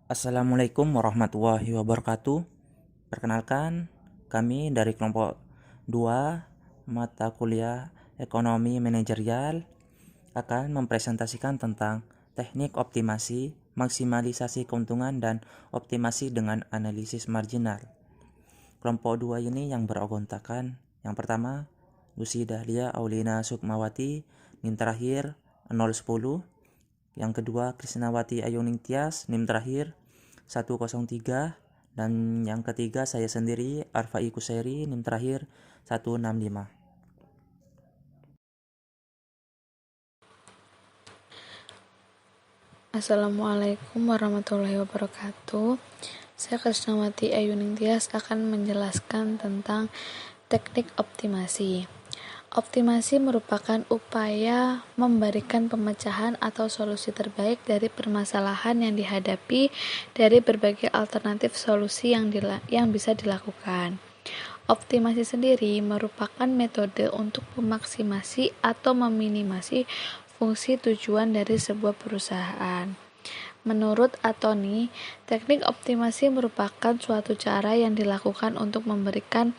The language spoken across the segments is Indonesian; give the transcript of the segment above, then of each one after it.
Assalamualaikum warahmatullahi wabarakatuh. Perkenalkan, kami dari kelompok 2 mata kuliah Ekonomi Manajerial akan mempresentasikan tentang teknik optimasi, maksimalisasi keuntungan, dan optimasi dengan analisis marginal. Kelompok 2 ini yang beranggotakan yang pertama, Lucy Dahlia Aulina Sukmawati, NIM terakhir 010. Yang kedua, Krisnawati Ayuning Tias, NIM terakhir 103. Dan yang ketiga, saya sendiri, Arfai Kuseri, NIM terakhir 165. Assalamualaikum warahmatullahi wabarakatuh. Saya Krisnawati Ayuning Tias akan menjelaskan tentang teknik optimasi. Optimasi merupakan upaya memberikan pemecahan atau solusi terbaik dari permasalahan yang dihadapi dari berbagai alternatif solusi yang bisa dilakukan. Optimasi sendiri merupakan metode untuk memaksimasi atau meminimasi fungsi tujuan dari sebuah perusahaan. Menurut Anthony, teknik optimasi merupakan suatu cara yang dilakukan untuk memberikan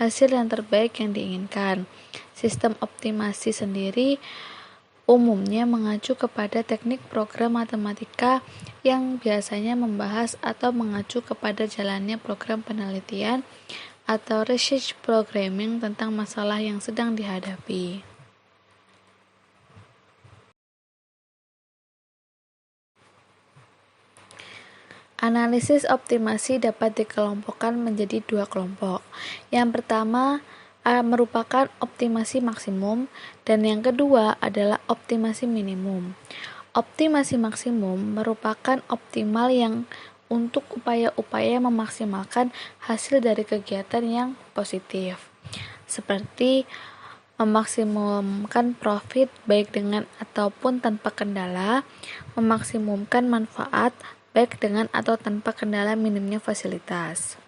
hasil yang terbaik yang diinginkan. Sistem optimasi sendiri umumnya mengacu kepada teknik program matematika yang biasanya membahas atau mengacu kepada jalannya program penelitian atau research programming tentang masalah yang sedang dihadapi. Analisis optimasi dapat dikelompokkan menjadi dua kelompok. Yang pertama merupakan optimasi maksimum dan yang kedua adalah optimasi minimum. Optimasi maksimum merupakan optimal yang untuk upaya-upaya memaksimalkan hasil dari kegiatan yang positif, seperti memaksimumkan profit baik dengan ataupun tanpa kendala, memaksimumkan manfaat baik dengan atau tanpa kendala minimnya fasilitas.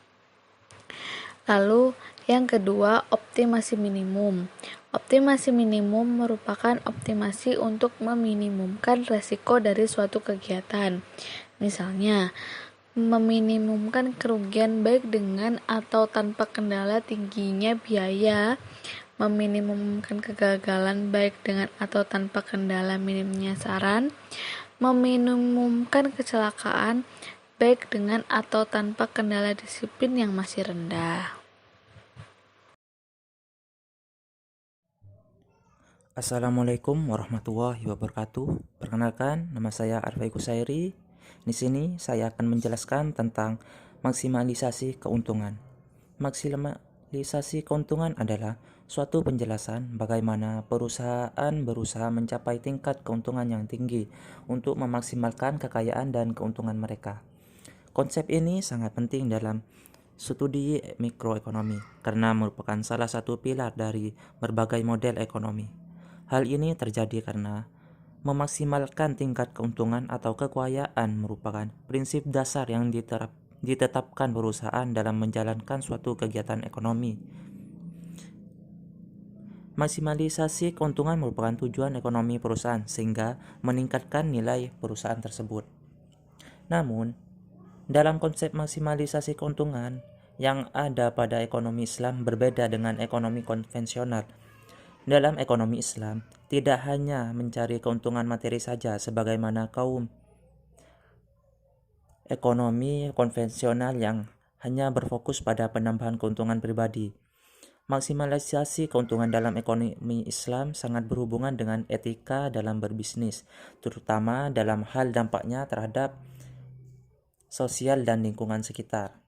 Lalu yang kedua, optimasi minimum. Optimasi minimum merupakan optimasi untuk meminimumkan resiko dari suatu kegiatan. Misalnya, meminimumkan kerugian baik dengan atau tanpa kendala tingginya biaya, meminimumkan kegagalan baik dengan atau tanpa kendala minimnya saran, meminimumkan kecelakaan baik dengan atau tanpa kendala disiplin yang masih rendah. Assalamualaikum warahmatullahi wabarakatuh. Perkenalkan, nama saya Arfai Kuseri. Di sini saya akan menjelaskan tentang maksimalisasi keuntungan. Maksimalisasi keuntungan adalah suatu penjelasan bagaimana perusahaan berusaha mencapai tingkat keuntungan yang tinggi untuk memaksimalkan kekayaan dan keuntungan mereka. Konsep ini sangat penting dalam studi mikroekonomi karena merupakan salah satu pilar dari berbagai model ekonomi. Hal ini terjadi karena memaksimalkan tingkat keuntungan atau kekayaan merupakan prinsip dasar yang ditetapkan perusahaan dalam menjalankan suatu kegiatan ekonomi. Maksimalisasi keuntungan merupakan tujuan ekonomi perusahaan sehingga meningkatkan nilai perusahaan tersebut. Namun, dalam konsep maksimalisasi keuntungan yang ada pada ekonomi Islam berbeda dengan ekonomi konvensional. Dalam ekonomi Islam, tidak hanya mencari keuntungan materi saja sebagaimana kaum ekonomi konvensional yang hanya berfokus pada penambahan keuntungan pribadi. Maksimalisasi keuntungan dalam ekonomi Islam sangat berhubungan dengan etika dalam berbisnis, terutama dalam hal dampaknya terhadap sosial dan lingkungan sekitar.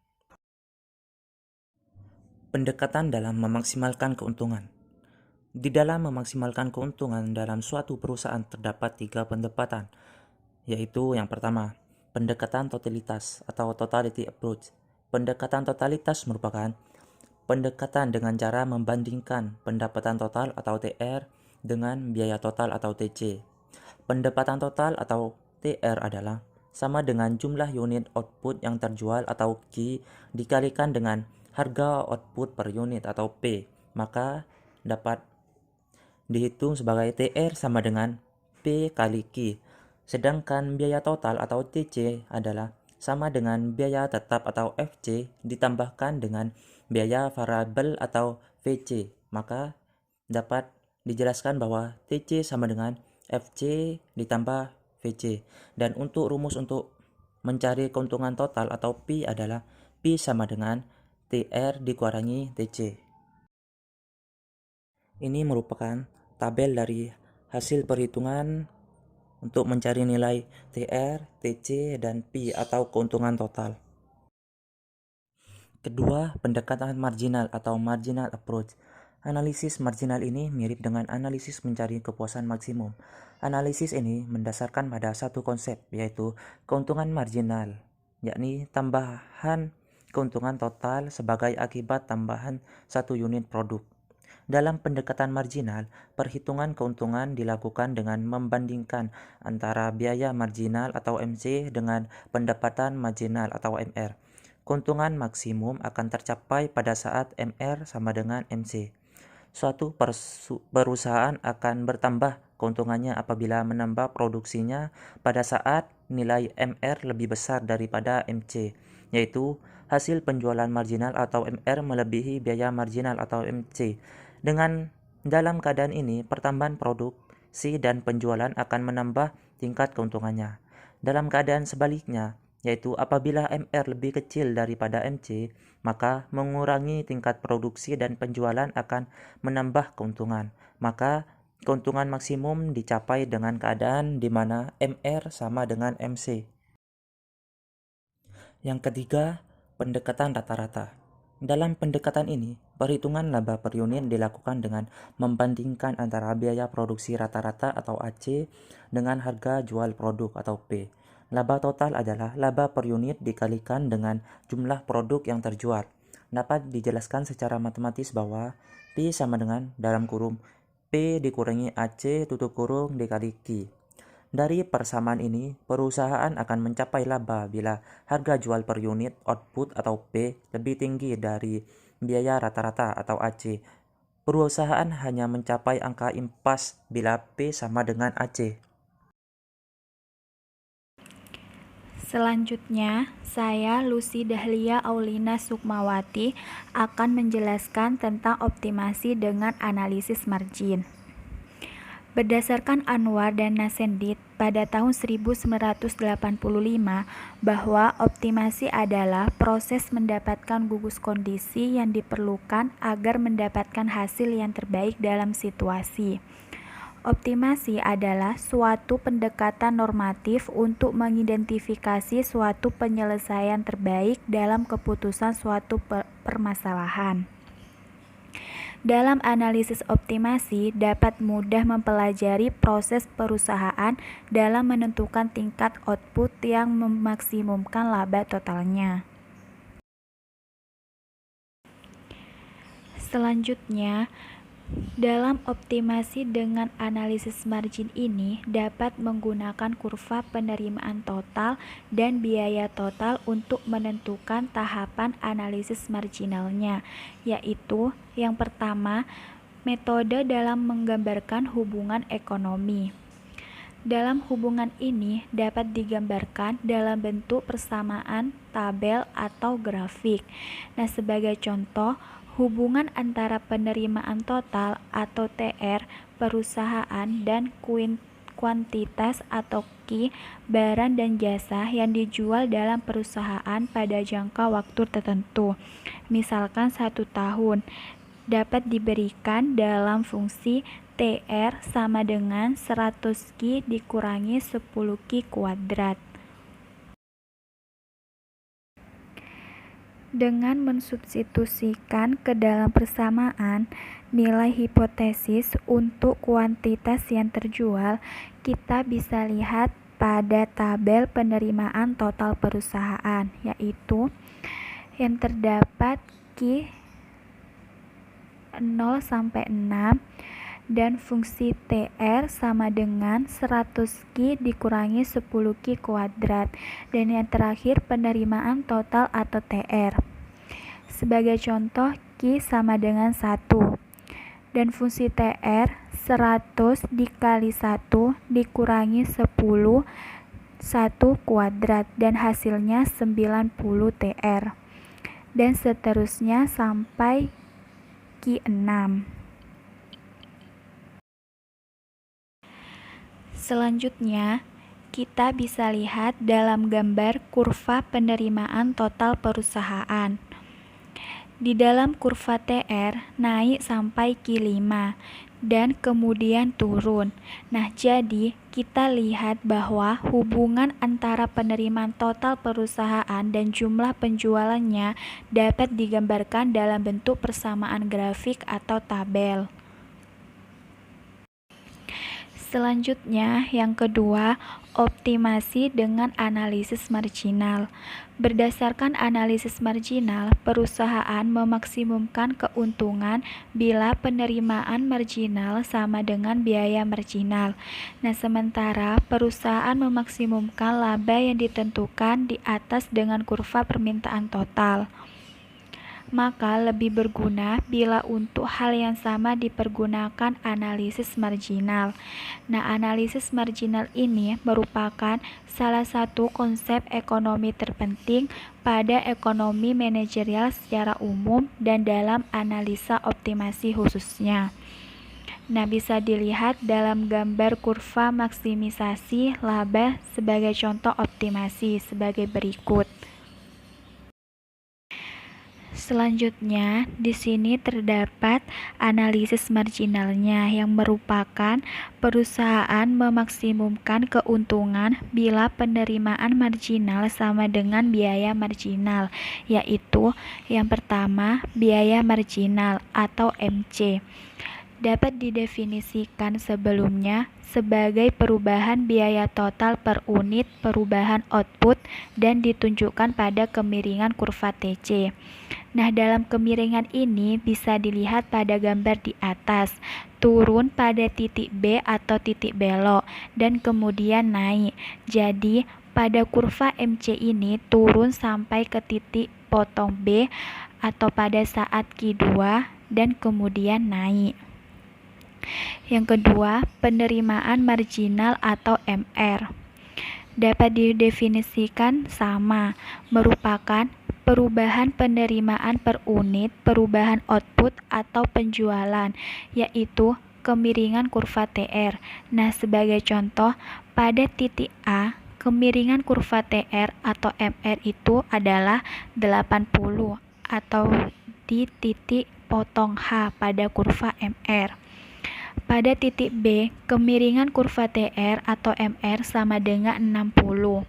Pendekatan dalam memaksimalkan keuntungan. Di dalam memaksimalkan keuntungan dalam suatu perusahaan terdapat 3 pendekatan, yaitu yang pertama, pendekatan totalitas atau totality approach. Pendekatan totalitas merupakan pendekatan dengan cara membandingkan pendapatan total atau TR dengan biaya total atau TC. Pendapatan total atau TR adalah sama dengan jumlah unit output yang terjual atau Q dikalikan dengan harga output per unit atau P, maka dapat dihitung sebagai TR sama dengan P kali Q. Sedangkan biaya total atau TC adalah sama dengan biaya tetap atau FC ditambahkan dengan biaya variabel atau VC. Maka dapat dijelaskan bahwa TC sama dengan FC ditambah VC. Dan untuk rumus untuk mencari keuntungan total atau P adalah P sama dengan TR dikurangi TC. Ini merupakan tabel dari hasil perhitungan untuk mencari nilai TR, TC, dan P atau keuntungan total. Kedua, pendekatan marginal atau marginal approach. Analisis marginal ini mirip dengan analisis mencari kepuasan maksimum. Analisis ini mendasarkan pada satu konsep, yaitu keuntungan marginal, yakni tambahan keuntungan total sebagai akibat tambahan satu unit produk. Dalam pendekatan marginal, perhitungan keuntungan dilakukan dengan membandingkan antara biaya marginal atau MC dengan pendapatan marginal atau MR. Keuntungan maksimum akan tercapai pada saat MR sama dengan MC. Suatu perusahaan akan bertambah keuntungannya apabila menambah produksinya pada saat nilai MR lebih besar daripada MC, yaitu hasil penjualan marginal atau MR melebihi biaya marginal atau MC. Dalam keadaan ini, pertambahan produksi dan penjualan akan menambah tingkat keuntungannya. Dalam keadaan sebaliknya, yaitu apabila MR lebih kecil daripada MC, maka mengurangi tingkat produksi dan penjualan akan menambah keuntungan. Maka keuntungan maksimum dicapai dengan keadaan di mana MR sama dengan MC. Yang ketiga, pendekatan rata-rata. Dalam pendekatan ini, perhitungan laba per unit dilakukan dengan membandingkan antara biaya produksi rata-rata atau AC dengan harga jual produk atau P. Laba total adalah laba per unit dikalikan dengan jumlah produk yang terjual. Dapat dijelaskan secara matematis bahwa P sama dengan dalam kurung P dikurangi AC tutup kurung dikali Q. Dari persamaan ini, perusahaan akan mencapai laba bila harga jual per unit output atau P lebih tinggi dari biaya rata-rata atau AC. Perusahaan hanya mencapai angka impas bila P sama dengan AC. Selanjutnya, saya Lucy Dahlia Aulina Sukmawati akan menjelaskan tentang optimasi dengan analisis margin. Berdasarkan Anwar dan Nasendit pada tahun 1985 bahwa optimasi adalah proses mendapatkan gugus kondisi yang diperlukan agar mendapatkan hasil yang terbaik dalam situasi. Optimasi adalah suatu pendekatan normatif untuk mengidentifikasi suatu penyelesaian terbaik dalam keputusan suatu permasalahan. Dalam analisis optimasi dapat mudah mempelajari proses perusahaan dalam menentukan tingkat output yang memaksimumkan laba totalnya. Selanjutnya, dalam optimasi dengan analisis margin ini dapat menggunakan kurva penerimaan total dan biaya total untuk menentukan tahapan analisis marginalnya, yaitu yang pertama, metode dalam menggambarkan hubungan ekonomi. Dalam hubungan ini dapat digambarkan dalam bentuk persamaan, tabel, atau grafik. Nah, sebagai contoh, hubungan antara penerimaan total atau TR perusahaan dan kuantitas atau Q barang dan jasa yang dijual dalam perusahaan pada jangka waktu tertentu, misalkan 1 tahun, dapat diberikan dalam fungsi TR sama dengan 100 Q dikurangi 10 Q kuadrat. Dengan mensubstitusikan ke dalam persamaan nilai hipotesis untuk kuantitas yang terjual, kita bisa lihat pada tabel penerimaan total perusahaan, yaitu yang terdapat Q 0 sampai 6 dan fungsi TR sama dengan 100 Q dikurangi 10 Q kuadrat, dan yang terakhir penerimaan total atau TR. Sebagai contoh, Q sama dengan 1 dan fungsi TR 100 dikali 1 dikurangi 10 1 kuadrat dan hasilnya 90 TR. Dan seterusnya sampai Q6. Selanjutnya, kita bisa lihat dalam gambar kurva penerimaan total perusahaan. Di dalam kurva TR naik sampai Q5 dan kemudian turun. Nah, jadi kita lihat bahwa hubungan antara penerimaan total perusahaan dan jumlah penjualannya dapat digambarkan dalam bentuk persamaan grafik atau tabel. Selanjutnya, yang kedua, optimasi dengan analisis marginal. Berdasarkan analisis marginal, perusahaan memaksimumkan keuntungan bila penerimaan marginal sama dengan biaya marginal. Nah, sementara perusahaan memaksimumkan laba yang ditentukan di atas dengan kurva permintaan total. Maka lebih berguna bila untuk hal yang sama dipergunakan analisis marginal. Nah, analisis marginal ini merupakan salah satu konsep ekonomi terpenting pada ekonomi manajerial secara umum dan dalam analisa optimasi khususnya. Nah, bisa dilihat dalam gambar kurva maksimisasi laba sebagai contoh optimasi sebagai berikut. Selanjutnya, di sini terdapat analisis marginalnya yang merupakan perusahaan memaksimumkan keuntungan bila penerimaan marginal sama dengan biaya marginal, yaitu yang pertama, biaya marginal atau MC. Dapat didefinisikan sebelumnya sebagai perubahan biaya total per unit perubahan output dan ditunjukkan pada kemiringan kurva TC. Nah, dalam kemiringan ini bisa dilihat pada gambar di atas, turun pada titik B atau titik belok dan kemudian naik. Jadi, pada kurva MC ini turun sampai ke titik potong B atau pada saat Q2 dan kemudian naik. Yang kedua, penerimaan marginal atau MR. Dapat didefinisikan sama, merupakan perubahan penerimaan per unit perubahan output atau penjualan, yaitu kemiringan kurva TR. Nah, sebagai contoh, pada titik A, kemiringan kurva TR atau MR itu adalah 80 atau di titik potong H pada kurva MR. Pada titik B, kemiringan kurva TR atau MR sama dengan 60.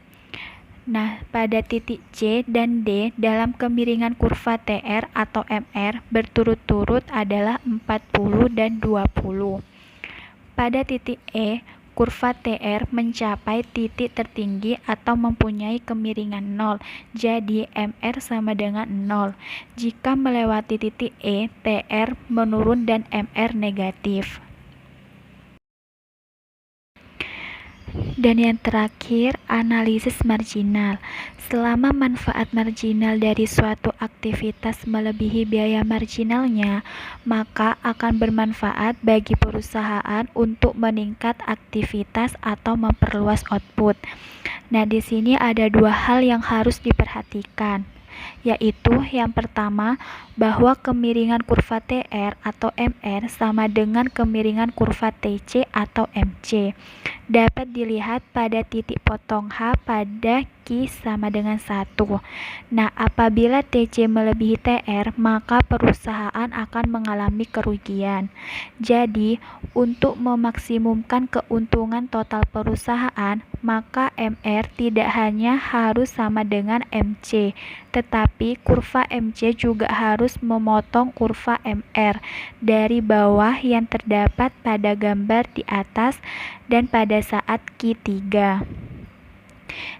Nah, pada titik C dan D dalam kemiringan kurva TR atau MR berturut-turut adalah 40 dan 20. Pada titik E, kurva TR mencapai titik tertinggi atau mempunyai kemiringan 0, jadi MR sama dengan 0. Jika melewati titik E, TR menurun dan MR negatif. Dan yang terakhir, analisis marginal. Selama manfaat marginal dari suatu aktivitas melebihi biaya marginalnya, maka akan bermanfaat bagi perusahaan untuk meningkat aktivitas atau memperluas output. Nah, di sini ada dua hal yang harus diperhatikan, yaitu yang pertama, bahwa kemiringan kurva TR atau MR sama dengan kemiringan kurva TC atau MC. Dapat dilihat pada titik potong H pada Q sama dengan 1. Nah, apabila TC melebihi TR, maka perusahaan akan mengalami kerugian. Jadi, untuk memaksimumkan keuntungan total perusahaan, maka MR tidak hanya harus sama dengan MC, tetapi kurva MC juga harus memotong kurva MR dari bawah yang terdapat pada gambar di atas dan pada saat Q3.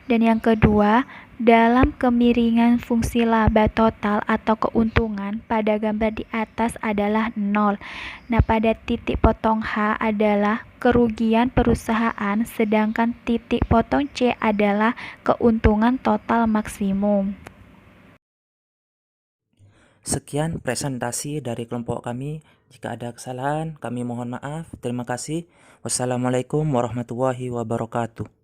Dan yang kedua, dalam kemiringan fungsi laba total atau keuntungan pada gambar di atas adalah 0. Nah, pada titik potong H adalah kerugian perusahaan, sedangkan titik potong C adalah keuntungan total maksimum. Sekian presentasi dari kelompok kami. Jika ada kesalahan, kami mohon maaf. Terima kasih. Wassalamualaikum warahmatullahi wabarakatuh.